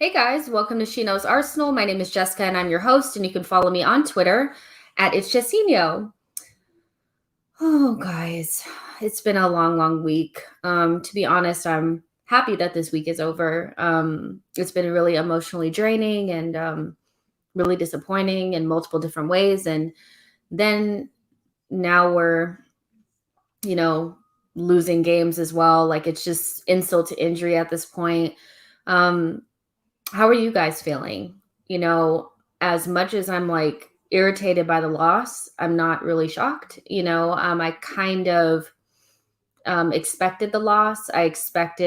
Hey guys, welcome to She Knows Arsenal. My name is Jessica and I'm your host, and you can follow me on Twitter at It's Jessinho. Oh, guys, it's been a long week. To be honest, I'm happy that this week is over. It's been really emotionally draining and really disappointing in multiple different ways. And then now we're, you know, losing games as well. Like it's just insult to injury at this point. Um, How are you guys feeling? You know, as much as I'm like irritated by the loss, I'm not really shocked. I kind of expected the loss. I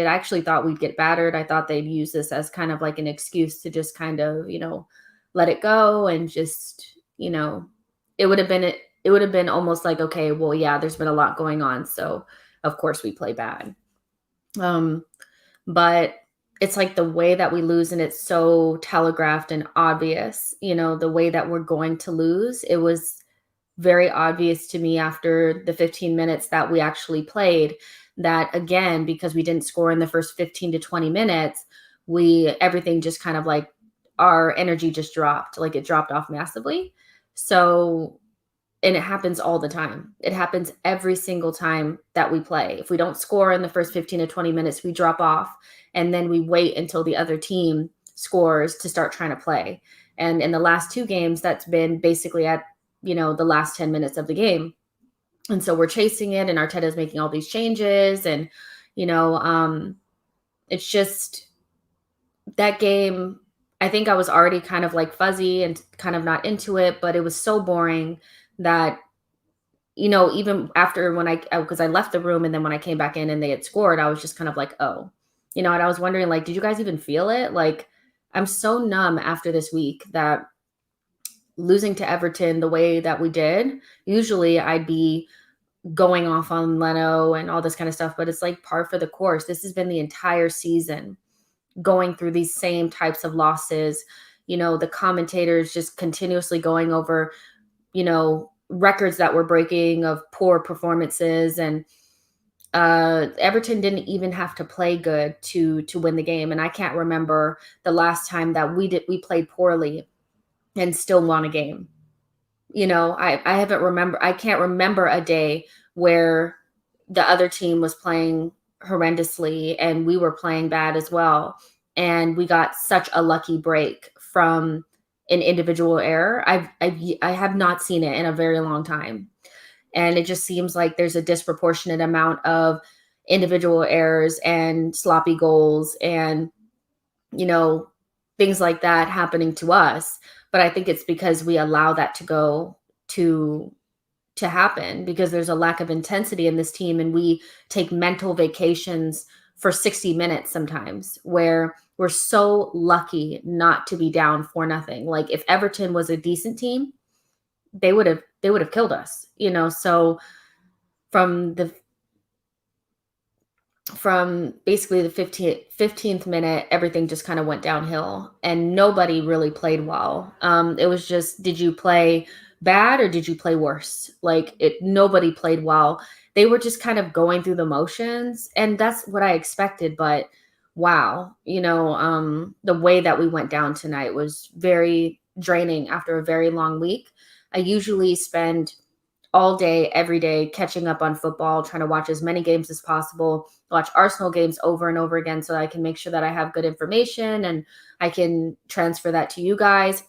actually thought we'd get battered. I thought they'd use this as kind of like an excuse to just kind of, let it go and just, it would have been, it would have been almost like, okay, well, yeah, there's been a lot going on. So of course we play bad. Um, but it's like the way that we lose and it's so telegraphed and obvious, the way that we're going to lose. It was very obvious to me after the 15 minutes that we actually played that, again, because we didn't score in the first 15 to 20 minutes, everything just kind of like our energy just dropped, like it dropped off massively. So, and it happens all the time. It happens every single time that we play. If we don't score in the first 15 to 20 minutes, we drop off and then we wait until the other team scores to start trying to play. And in the last two games, that's been basically at, the last 10 minutes of the game. And so we're chasing it and Arteta's making all these changes. And, you know, it's just that game. I think I was already kind of like fuzzy and kind of not into it, but it was so boring that even after because I left the room and then when I came back in and they had scored, I was just kind of like, oh, and I was wondering, like, did you guys even feel it? Like, I'm so numb after this week that losing to Everton the way that we did, usually I'd be going off on Leno and all this kind of stuff, but it's like par for the course. This has been the entire season going through these same types of losses. The commentators just continuously going over, records that we're breaking of poor performances, and Everton didn't even have to play good to win the game, and I can't remember the last time that we played poorly and still won a game. I can't remember a day where the other team was playing horrendously and we were playing bad as well, and we got such a lucky break from an individual error. I have not seen it in a very long time. And it just seems like there's a disproportionate amount of individual errors and sloppy goals and, you know, things like that happening to us. But I think it's because we allow that to go to happen, because there's a lack of intensity in this team and we take mental vacations for 60 minutes sometimes, where we're so lucky not to be down 4-0. Like if Everton was a decent team, they would have killed us, so from basically the 15th minute, everything just kind of went downhill and nobody really played well. It was just, did you play bad or did you play worse? Like nobody played well. They were just kind of going through the motions, and that's what I expected. But wow, the way that we went down tonight was very draining after a very long week. I usually spend all day, every day, catching up on football, trying to watch as many games as possible, watch Arsenal games over and over again so I can make sure that I have good information and I can transfer that to you guys.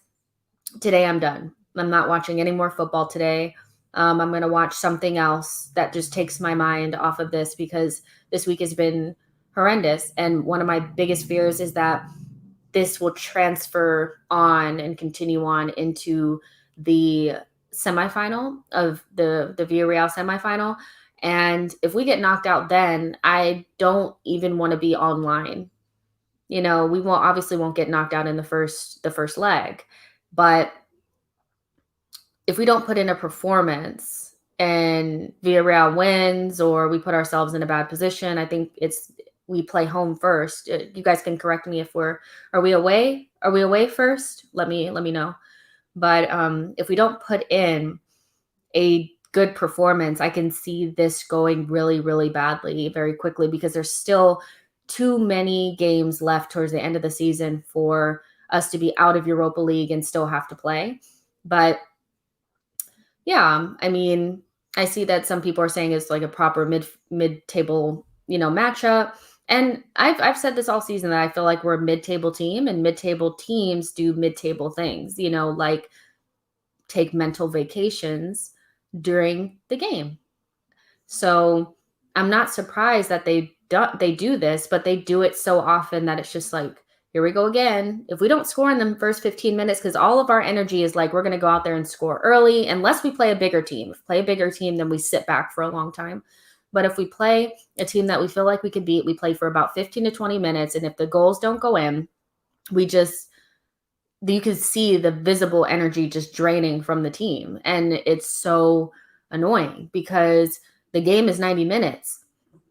Today, I'm done. I'm not watching any more football today. I'm going to watch something else that just takes my mind off of this, because this week has been horrendous. And one of my biggest fears is that this will transfer on and continue on into the semifinal of the Villarreal semifinal. And if we get knocked out, then I don't even want to be online. We won't get knocked out in the first leg, but if we don't put in a performance and Villarreal wins or we put ourselves in a bad position, I think we play home first. You guys can correct me if are we away? Are we away first? Let me know. But if we don't put in a good performance, I can see this going really, really badly very quickly, because there's still too many games left towards the end of the season for us to be out of Europa League and still have to play. But yeah, I mean, I see that some people are saying it's like a proper mid table, matchup. And I've said this all season that I feel like we're a mid table team, and mid table teams do mid table things, like take mental vacations during the game. So I'm not surprised that they do this, but they do it so often that it's just like, here we go again. If we don't score in the first 15 minutes, because all of our energy is like, we're going to go out there and score early, unless we play a bigger team. If we play a bigger team, then we sit back for a long time. But if we play a team that we feel like we could beat, we play for about 15 to 20 minutes. And if the goals don't go in, you can see the visible energy just draining from the team. And it's so annoying because the game is 90 minutes.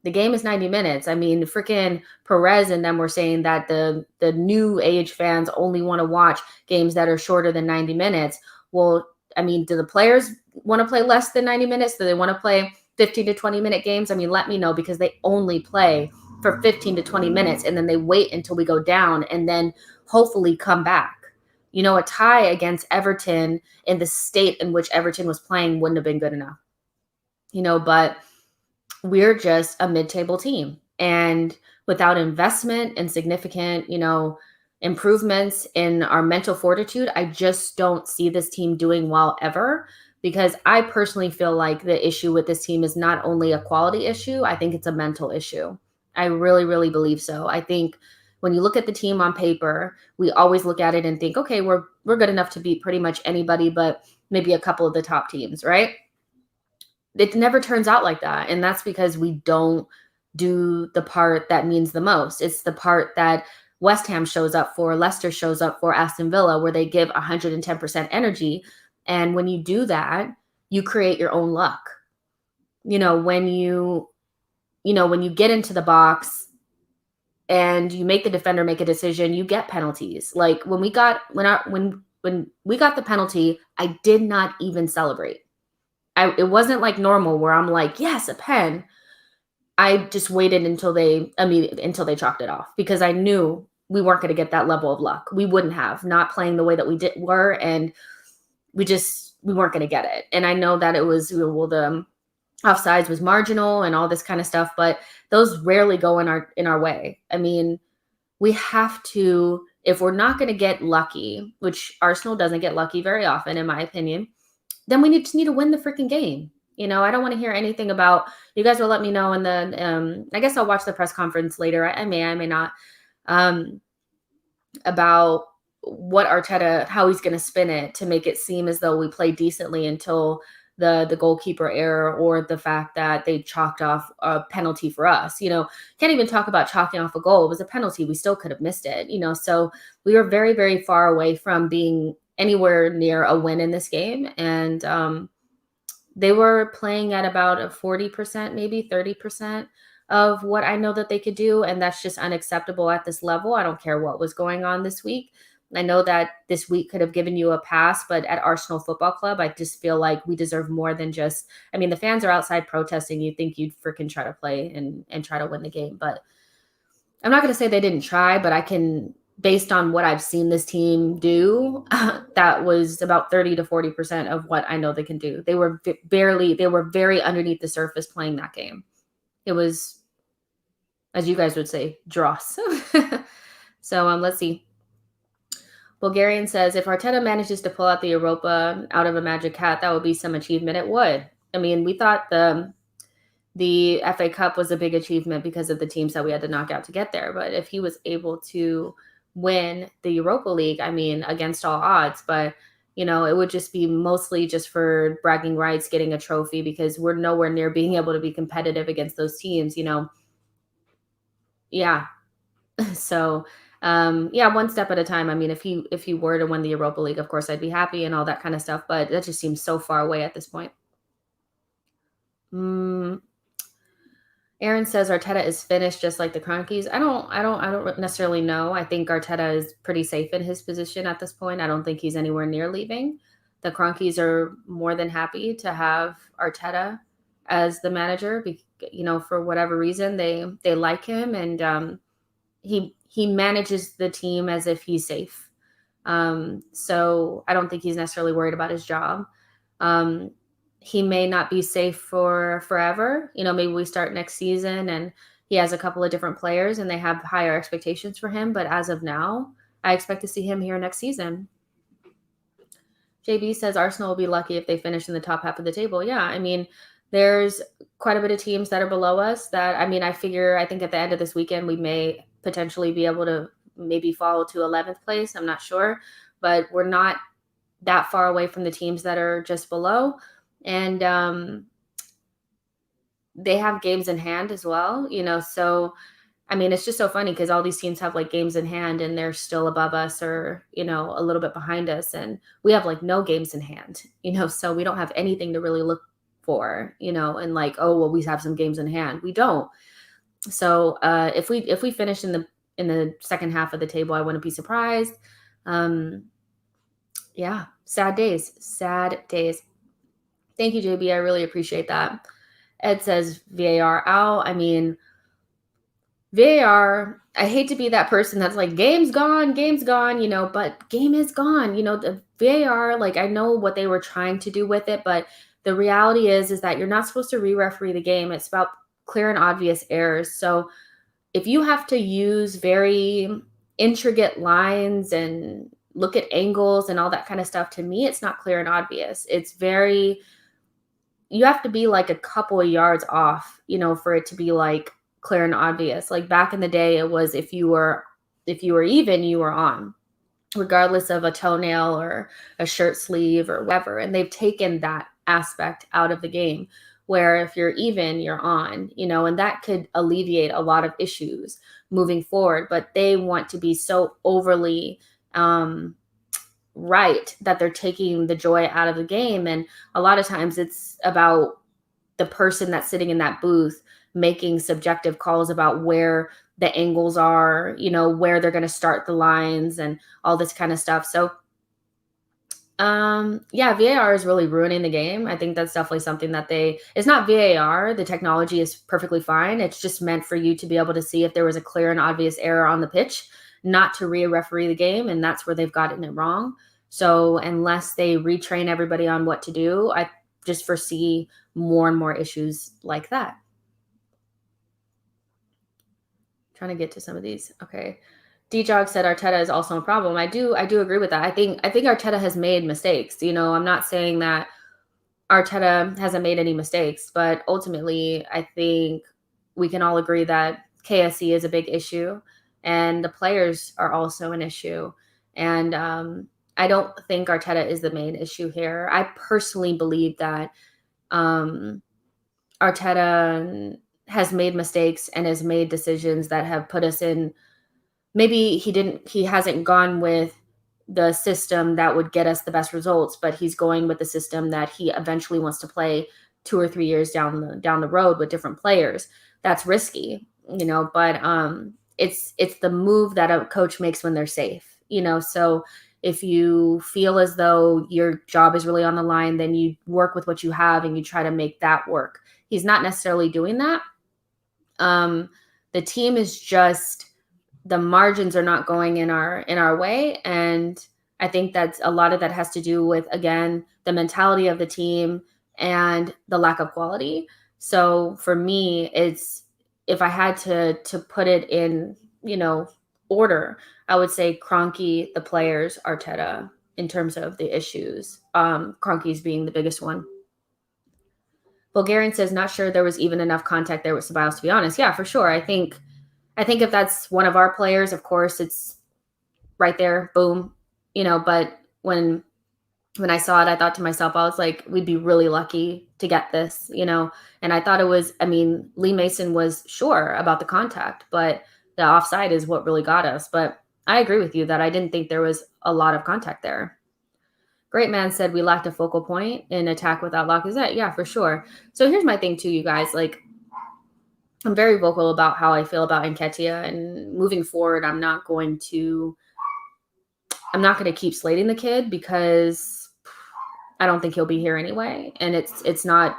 The game is 90 minutes. I mean, freaking Perez and them were saying that the new age fans only want to watch games that are shorter than 90 minutes. Well, I mean, do the players want to play less than 90 minutes? Do they want to play 15 to 20 minute games? I mean, let me know, because they only play for 15 to 20 minutes and then they wait until we go down and then hopefully come back. A tie against Everton in the state in which Everton was playing wouldn't have been good enough. But we're just a mid-table team. And without investment and significant, improvements in our mental fortitude, I just don't see this team doing well ever, because I personally feel like the issue with this team is not only a quality issue, I think it's a mental issue. I really, really believe so. I think when you look at the team on paper, we always look at it and think, okay, we're good enough to beat pretty much anybody, but maybe a couple of the top teams, right? It never turns out like that. And that's because we don't do the part that means the most. It's the part that West Ham shows up for, Leicester shows up for, Aston Villa, where they give 110% energy. And when you do that, you create your own luck. When you get into the box and you make the defender make a decision, you get penalties. Like when we got the penalty, I did not even celebrate. It wasn't like normal where I'm like, yes, a pen. I just waited until they chalked it off, because I knew we weren't going to get that level of luck. We wouldn't have, not playing the way that we were, and we weren't going to get it. And I know that it was, the offsides was marginal and all this kind of stuff, but those rarely go in our way. I mean, we have to, if we're not going to get lucky, which Arsenal doesn't get lucky very often, in my opinion, then we need to win the freaking game. I don't want to hear anything about, you guys will let me know in the, I guess I'll watch the press conference later. I may not, about what Arteta, how he's going to spin it to make it seem as though we played decently until the goalkeeper error, or the fact that they chalked off a penalty for us. Can't even talk about chalking off a goal. It was a penalty. We still could have missed it, so we were very, very far away from being anywhere near a win in this game. And they were playing at about a 40%, maybe 30% of what I know that they could do. And that's just unacceptable at this level. I don't care what was going on this week. I know that this week could have given you a pass, but at Arsenal Football Club, I just feel like we deserve more than just, I mean, the fans are outside protesting. You think you'd freaking try to play and try to win the game. But I'm not going to say they didn't try, but I can, based on what I've seen this team do, that was about 30 to 40% of what I know they can do. They were very underneath the surface playing that game. It was, as you guys would say, dross. So let's see. Bulgarian says, if Arteta manages to pull out the Europa out of a magic hat, that would be some achievement. It would. I mean, we thought the FA Cup was a big achievement because of the teams that we had to knock out to get there. But if he was able to win the Europa League, I mean, against all odds, but it would just be mostly just for bragging rights, getting a trophy, because we're nowhere near being able to be competitive against those teams, Yeah. So, one step at a time. I mean, if he were to win the Europa League, of course, I'd be happy and all that kind of stuff, but that just seems so far away at this point. Aaron says Arteta is finished just like the Cronkies. I don't necessarily know. I think Arteta is pretty safe in his position at this point. I don't think he's anywhere near leaving. The Cronkies are more than happy to have Arteta as the manager. For whatever reason, they like him, and he manages the team as if he's safe. So I don't think he's necessarily worried about his job. Um, he may not be safe for forever. Maybe we start next season and he has a couple of different players and they have higher expectations for him. But as of now, I expect to see him here next season. JB says Arsenal will be lucky if they finish in the top half of the table. Yeah, I mean, there's quite a bit of teams that are below us that, I think at the end of this weekend, we may potentially be able to maybe fall to 11th place. I'm not sure, but we're not that far away from the teams that are just below. And they have games in hand as well, so it's just so funny because all these teams have like games in hand and they're still above us or, a little bit behind us. And we have like no games in hand, so we don't have anything to really look for, and like, oh, well, we have some games in hand. We don't. So if we finish in the second half of the table, I wouldn't be surprised. Yeah, sad days. Thank you, JB. I really appreciate that. Ed says VAR out. VAR, I hate to be that person that's like, game's gone, but game is gone. The VAR, like, I know what they were trying to do with it, but the reality is that you're not supposed to re-referee the game. It's about clear and obvious errors. So if you have to use very intricate lines and look at angles and all that kind of stuff, to me, it's not clear and obvious. You have to be like a couple of yards off, for it to be like clear and obvious. Like back in the day, it was if you were even, you were on, regardless of a toenail or a shirt sleeve or whatever. And they've taken that aspect out of the game where if you're even, you're on, and that could alleviate a lot of issues moving forward. But they want to be so overly right that they're taking the joy out of the game. And a lot of times it's about the person that's sitting in that booth making subjective calls about where the angles are, where they're going to start the lines and all this kind of stuff. So yeah, VAR is really ruining the game. I think that's definitely something that it's not VAR. The technology is perfectly fine. It's just meant for you to be able to see if there was a clear and obvious error on the pitch, not to re-referee the game. And that's where they've gotten it wrong. So unless they retrain everybody on what to do, I just foresee more and more issues like that. Trying to get to some of these. Okay. D-Jog said Arteta is also a problem. I do agree with that. I think Arteta has made mistakes. I'm not saying that Arteta hasn't made any mistakes, but ultimately I think we can all agree that KSE is a big issue and the players are also an issue. And I don't think Arteta is the main issue here. I personally believe that Arteta has made mistakes and has made decisions that have put us in. Maybe he hasn't gone with the system that would get us the best results, but he's going with the system that he eventually wants to play 2 or 3 years down the road with different players. That's risky, but it's the move that a coach makes when they're safe, so if you feel as though your job is really on the line, then you work with what you have and you try to make that work. He's not necessarily doing that. The team is just, the margins are not going in our way. And I think that's a lot of that has to do with, again, the mentality of the team and the lack of quality. So for me, it's, if I had to put it in, order, I would say Kroenke, the players, Arteta, in terms of the issues. Kroenke's being the biggest one. Bulgarian says, not sure there was even enough contact there with Ceballos, to be honest. Yeah, for sure. I think if that's one of our players, of course, it's right there, boom, but when I saw it, I thought to myself, I was like, we'd be really lucky to get this, and I thought it was, Lee Mason was sure about the contact, but the offside is what really got us. But I agree with you that I didn't think there was a lot of contact there. Great Man said we lacked a focal point in attack without Lacazette. Yeah, for sure. So here's my thing too, you guys. Like, I'm very vocal about how I feel about Nketiah, and moving forward, I'm not going to keep slating the kid because I don't think he'll be here anyway, and it's not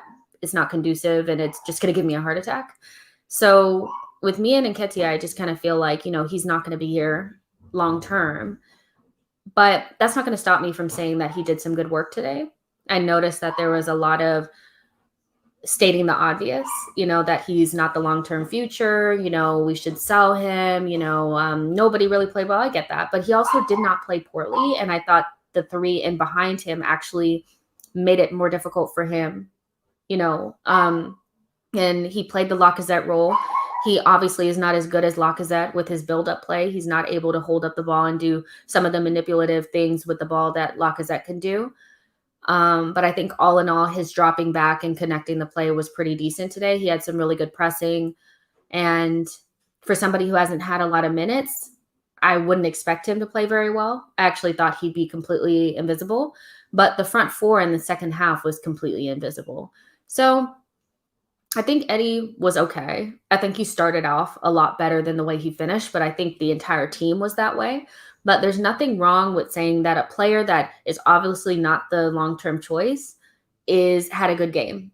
conducive, and it's just going to give me a heart attack. So with me and Nketiah, I just kind of feel like, he's not going to be here long term. But that's not going to stop me from saying that he did some good work today. I noticed that there was a lot of stating the obvious, that he's not the long term future. We should sell him. Nobody really played well. I get that. But he also did not play poorly. And I thought the three in behind him actually made it more difficult for him, and he played the Lacazette role. He obviously is not as good as Lacazette with his build-up play. He's not able to hold up the ball and do some of the manipulative things with the ball that Lacazette can do. But I think all in all, his dropping back and connecting the play was pretty decent today. He had some really good pressing. And for somebody who hasn't had a lot of minutes, I wouldn't expect him to play very well. I actually thought he'd be completely invisible. But the front four in the second half was completely invisible. So I think Eddie was okay. I think he started off a lot better than the way he finished, but I think the entire team was that way. But there's nothing wrong with saying that a player that is obviously not the long-term choice had a good game.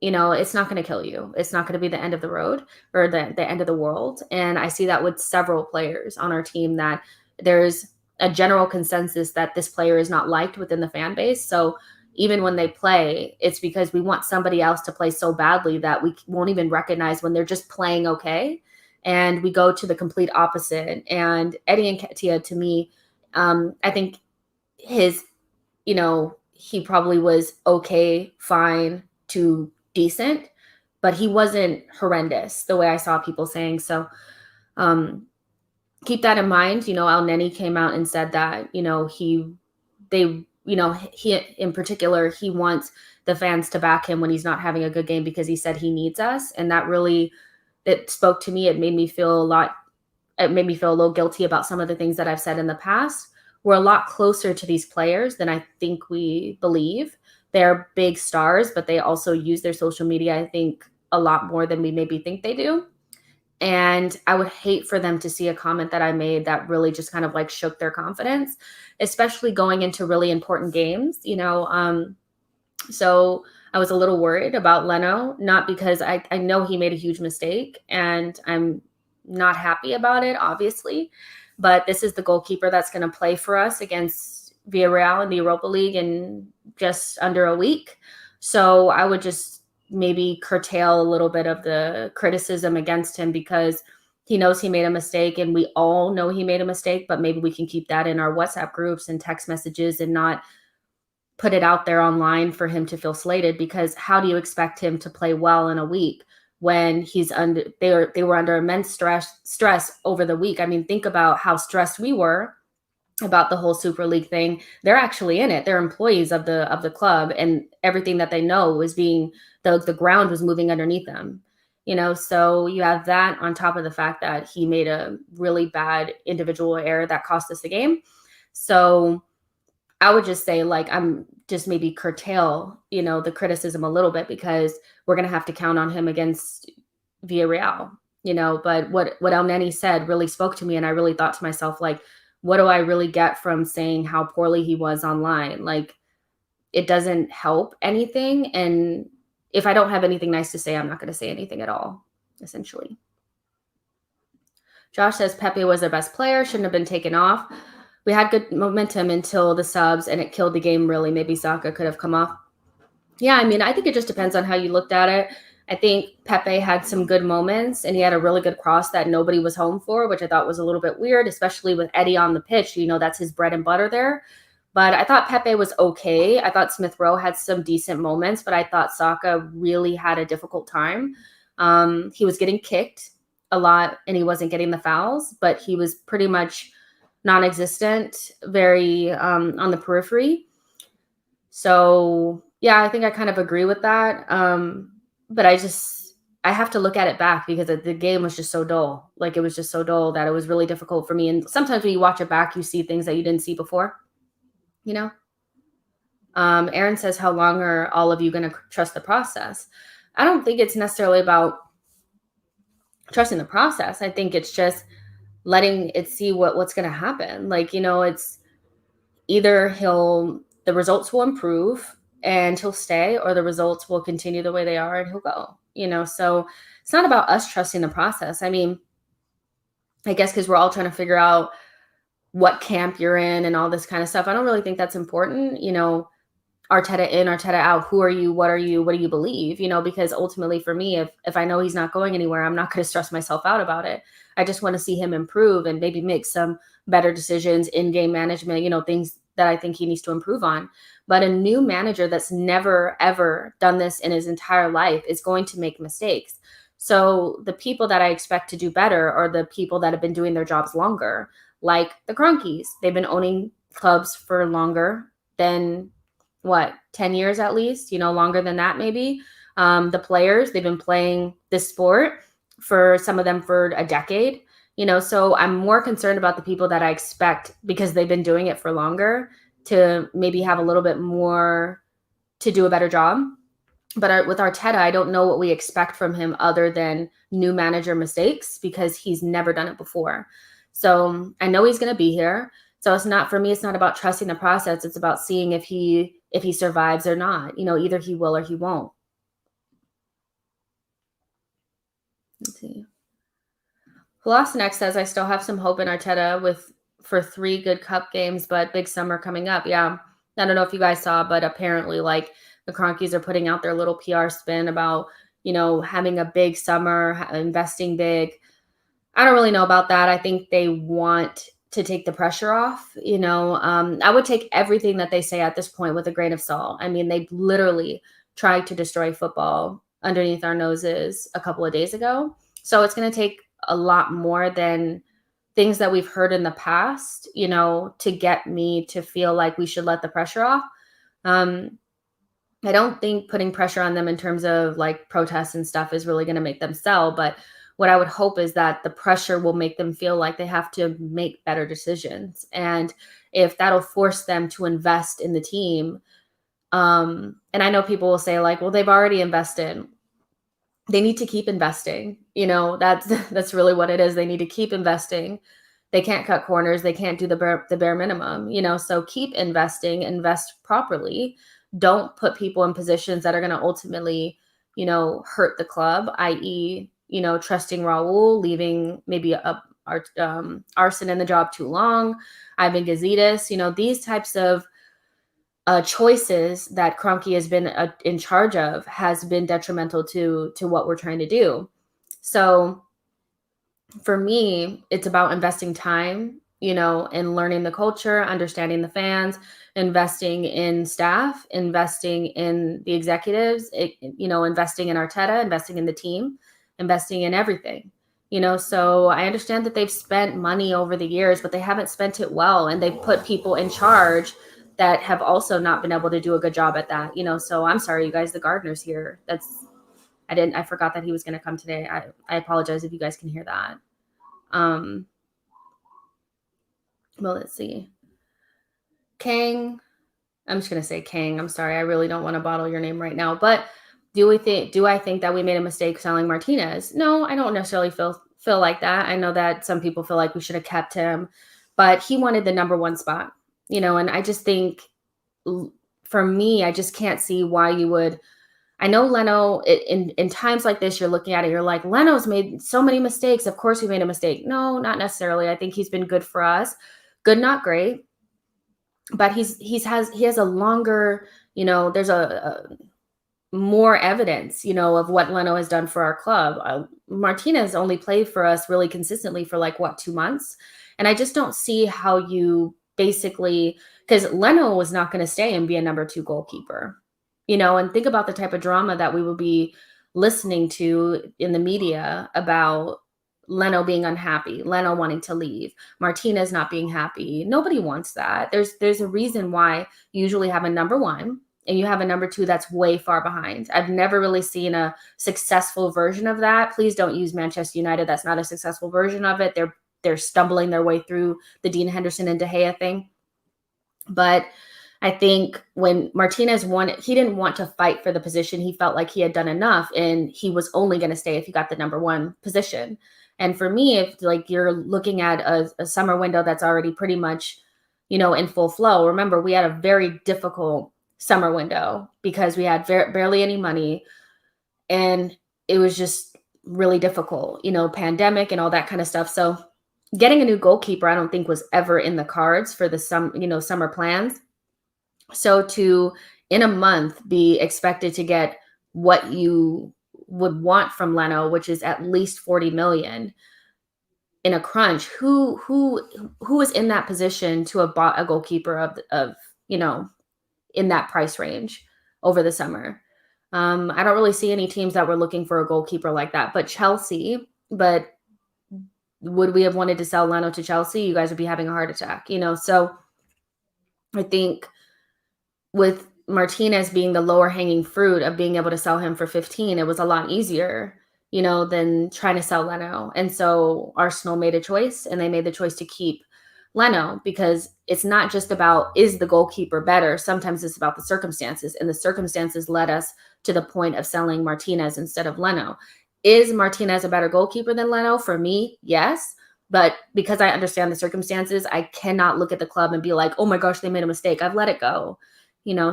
It's not going to kill you. It's not going to be the end of the road or the end of the world. And I see that with several players on our team, that there's a general consensus that this player is not liked within the fan base. So even when they play, it's because we want somebody else to play so badly that we won't even recognize when they're just playing okay. And we go to the complete opposite. And Eddie Nketiah, to me, I think his, he probably was okay, fine to decent, but he wasn't horrendous the way I saw people saying. So keep that in mind. El Neni came out and said that, he in particular, he wants the fans to back him when he's not having a good game, because he said he needs us. And that really, it spoke to me. It made me feel a little guilty about some of the things that I've said in the past. We're a lot closer to these players than I think we believe. They're big stars, but they also use their social media, I think, a lot more than we maybe think they do. And I would hate for them to see a comment that I made that really just kind of like shook their confidence, especially going into really important games, So I was a little worried about Leno, not because I know he made a huge mistake and I'm not happy about it, obviously. But this is the goalkeeper that's going to play for us against Villarreal in the Europa League in just under a week. So I would just maybe curtail a little bit of the criticism against him, because he knows he made a mistake and we all know he made a mistake, but maybe we can keep that in our WhatsApp groups and text messages and not put it out there online for him to feel slated. Because how do you expect him to play well in a week when they were under immense stress over the week? I mean, think about how stressed we were about the whole Super League thing. They're actually in it. They're employees of the club, and everything that they know was the ground was moving underneath them. So you have that on top of the fact that he made a really bad individual error that cost us the game. So I would just say, I'm just maybe curtail, the criticism a little bit, because we're going to have to count on him against Villarreal, but what El Neni said really spoke to me. And I really thought to myself, what do I really get from saying how poorly he was online? It doesn't help anything. And if I don't have anything nice to say, I'm not going to say anything at all, essentially. Josh says Pepe was their best player, shouldn't have been taken off. We had good momentum until the subs, and it killed the game, really. Maybe Saka could have come off. Yeah, I mean, I think it just depends on how you looked at it. I think Pepe had some good moments, and he had a really good cross that nobody was home for, which I thought was a little bit weird, especially with Eddie on the pitch. That's his bread and butter there. But I thought Pepe was okay. I thought Smith Rowe had some decent moments, but I thought Saka really had a difficult time. He was getting kicked a lot, and he wasn't getting the fouls, but he was pretty much non-existent, very on the periphery. So, yeah, I think I kind of agree with that. But I have to look at it back, because the game was just so dull. It was just so dull that it was really difficult for me. And sometimes when you watch it back, you see things that you didn't see before, Aaron says, how long are all of you going to trust the process? I don't think it's necessarily about trusting the process. I think it's just letting it see what's going to happen. It's either the results will improve and he'll stay, or the results will continue the way they are and he'll go. So it's not about us trusting the process. I mean, I guess because we're all trying to figure out what camp you're in and all this kind of stuff. I don't really think that's important. Arteta in, Arteta out. Who are you? What are you? What do you believe? Because ultimately for me, if I know he's not going anywhere, I'm not going to stress myself out about it. I just want to see him improve and maybe make some better decisions in game management, things that I think he needs to improve on. But a new manager that's never ever done this in his entire life is going to make mistakes. So the people that I expect to do better are the people that have been doing their jobs longer, like the Cronkies. They've been owning clubs for longer than what, 10 years at least, longer than that maybe. The players, they've been playing this sport for some of them for a decade, so I'm more concerned about the people that I expect because they've been doing it for longer to maybe have a little bit more to do a better job. But with Arteta, I don't know what we expect from him other than new manager mistakes because he's never done it before. So I know he's going to be here. So it's not, for me, it's not about trusting the process. It's about seeing if he survives or not. Either he will or he won't. Let's see. Next says, I still have some hope in Arteta for 3 good cup games, but big summer coming up. Yeah. I don't know if you guys saw, but apparently like the Cronkies are putting out their little PR spin about, having a big summer, investing big. I don't really know about that. I think they want to take the pressure off. I would take everything that they say at this point with a grain of salt. I mean, they literally tried to destroy football underneath our noses a couple of days ago. So it's going to take a lot more than things that we've heard in the past, to get me to feel like we should let the pressure off. I don't think putting pressure on them in terms of like protests and stuff is really going to make them sell. But what I would hope is that the pressure will make them feel like they have to make better decisions. And if that'll force them to invest in the team. And I know people will say like, well, they've already invested. They need to keep investing. That's really what it is. They need to keep investing. They can't cut corners. They can't do the bare minimum, so keep investing, invest properly. Don't put people in positions that are going to ultimately, hurt the club, i.e., trusting Raul, leaving maybe Arson in the job too long, Ivan Gazidis, these types of choices that Kroenke has been in charge of has been detrimental to what we're trying to do. So for me, it's about investing time, and learning the culture, understanding the fans, investing in staff, investing in the executives, investing in Arteta, investing in the team, investing in everything. So I understand that they've spent money over the years, but they haven't spent it well. And they've put people in charge that have also not been able to do a good job at that, so I'm sorry, you guys, the gardener's here. I forgot that he was going to come today. I apologize if you guys can hear that. Well, let's see. Kang. I'm just going to say Kang. I'm sorry. I really don't want to bottle your name right now, but do I think that we made a mistake selling Martinez? No, I don't necessarily feel like that. I know that some people feel like we should have kept him, but he wanted the number 1 spot, and I just think for me, I just can't see why you would. I know Leno, in times like this, you're looking at it, you're like, Leno's made so many mistakes. Of course he made a mistake. No, not necessarily. I think he's been good for us. Good, not great. But he has a longer, there's a more evidence, of what Leno has done for our club. Martinez only played for us really consistently for 2 months. And I just don't see how you basically, because Leno was not going to stay and be a number 2 goalkeeper. And think about the type of drama that we would be listening to in the media about Leno being unhappy, Leno wanting to leave, Martinez not being happy. Nobody wants that. There's a reason why you usually have a number 1 and you have a number 2 that's way far behind. I've never really seen a successful version of that. Please don't use Manchester United. That's not a successful version of it. They're stumbling their way through the Dean Henderson and De Gea thing. But I think when Martinez won, he didn't want to fight for the position. He felt like he had done enough and he was only going to stay if he got the number 1 position. And for me, if you're looking at a summer window that's already pretty much, in full flow, remember, we had a very difficult summer window because we had barely any money. And it was just really difficult, pandemic and all that kind of stuff. So getting a new goalkeeper, I don't think was ever in the cards for the summer plans. So to in a month be expected to get what you would want from Leno, which is at least 40 million in a crunch. Who is in that position to have bought a goalkeeper of you know in that price range over the summer? I don't really see any teams that were looking for a goalkeeper like that, but Chelsea. But would we have wanted to sell Leno to Chelsea? You guys would be having a heart attack. So I think with Martinez being the lower hanging fruit of being able to sell him for 15, it was a lot easier, than trying to sell Leno. And so Arsenal made a choice, and they made the choice to keep Leno, because it's not just about, is the goalkeeper better? Sometimes it's about the circumstances, and the circumstances led us to the point of selling Martinez instead of Leno. Is Martinez a better goalkeeper than Leno? For me, yes. But because I understand the circumstances, I cannot look at the club and be like, oh my gosh, they made a mistake. I've let it go.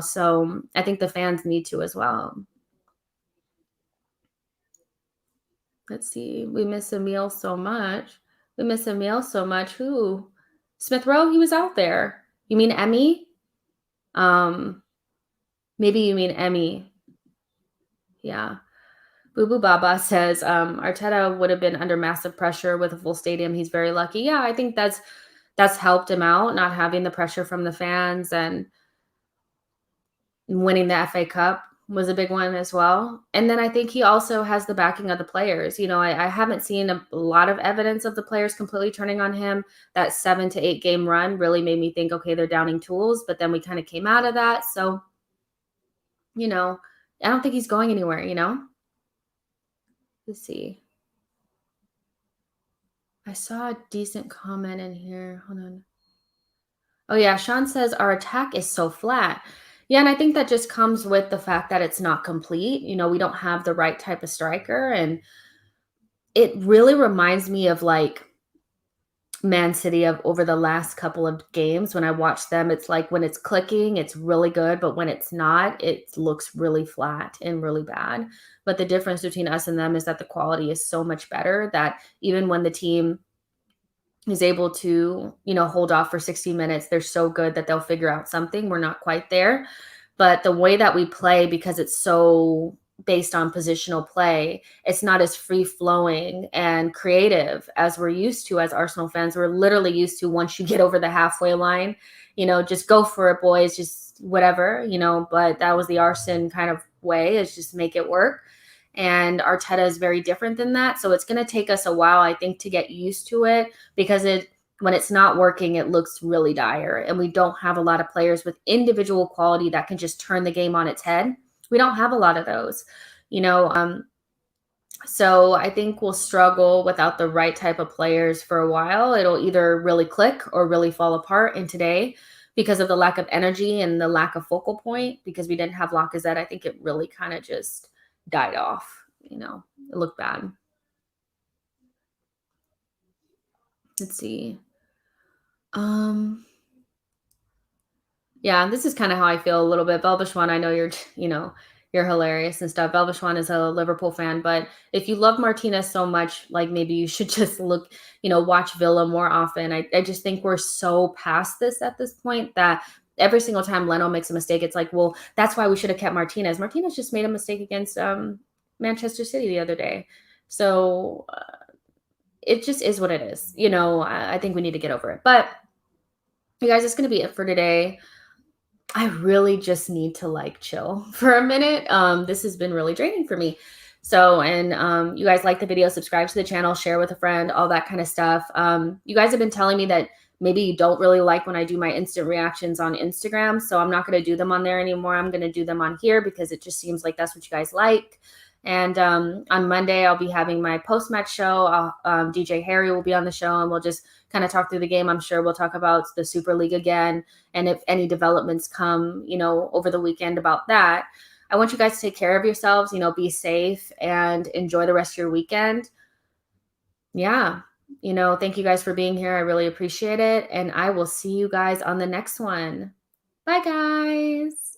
So I think the fans need to as well. Let's see. We miss Emil so much. We miss Emil so much. Who? Smith Rowe? He was out there. You mean Emmy? Um, Maybe you mean Emmy. Yeah. Boo Boo Baba says Arteta would have been under massive pressure with a full stadium. He's very lucky. Yeah, I think that's helped him out, not having the pressure from the fans, and winning the FA Cup was a big one as well. And then I think he also has the backing of the players. I haven't seen a lot of evidence of the players completely turning on him. That 7 to 8 game run really made me think, okay, they're downing tools, but then we kind of came out of that. So, I don't think he's going anywhere. Let's see. I saw a decent comment in here. Hold on. Oh, yeah. Sean says our attack is so flat. Yeah, and I think that just comes with the fact that it's not complete. We don't have the right type of striker. And it really reminds me of like Man City of over the last couple of games. When I watch them, it's like when it's clicking, it's really good. But when it's not, it looks really flat and really bad. But the difference between us and them is that the quality is so much better that even when the team is able to, hold off for 60 minutes, they're so good that they'll figure out something. We're not quite there. But the way that we play, because it's so based on positional play, it's not as free flowing and creative as we're used to as Arsenal fans. We're literally used to, once you get over the halfway line, just go for it, boys, just whatever, but that was the Arsenal kind of way, is just make it work. And Arteta is very different than that. So it's going to take us a while, I think, to get used to it, because when it's not working, it looks really dire. And we don't have a lot of players with individual quality that can just turn the game on its head. We don't have a lot of those, so I think we'll struggle without the right type of players for a while. It'll either really click or really fall apart. And today, because of the lack of energy and the lack of focal point, because we didn't have Lacazette, I think it really kind of just died off. It looked bad. Let's see. Yeah, this is kind of how I feel a little bit. Belbishwan, I know you're hilarious and stuff. Belbishwan is a Liverpool fan, but if you love Martinez so much, like, maybe you should just watch Villa more often. I just think we're so past this at this point that every single time Leno makes a mistake, it's like, well, that's why we should have kept Martinez. Martinez just made a mistake against Manchester City the other day. So it just is what it is. I think we need to get over it. But you guys, it's going to be it for today. I really just need to chill for a minute. This has been really draining for me. So, and you guys like the video, subscribe to the channel, share with a friend, all that kind of stuff. You guys have been telling me that maybe you don't really like when I do my instant reactions on Instagram. So I'm not going to do them on there anymore. I'm going to do them on here because it just seems like that's what you guys like. And on Monday, I'll be having my post-match show. DJ Harry will be on the show, and we'll just kind of talk through the game. I'm sure we'll talk about the Super League again, and if any developments come, over the weekend about that. I want you guys to take care of yourselves, be safe and enjoy the rest of your weekend. Yeah. Thank you guys for being here. I really appreciate it. And I will see you guys on the next one. Bye, guys.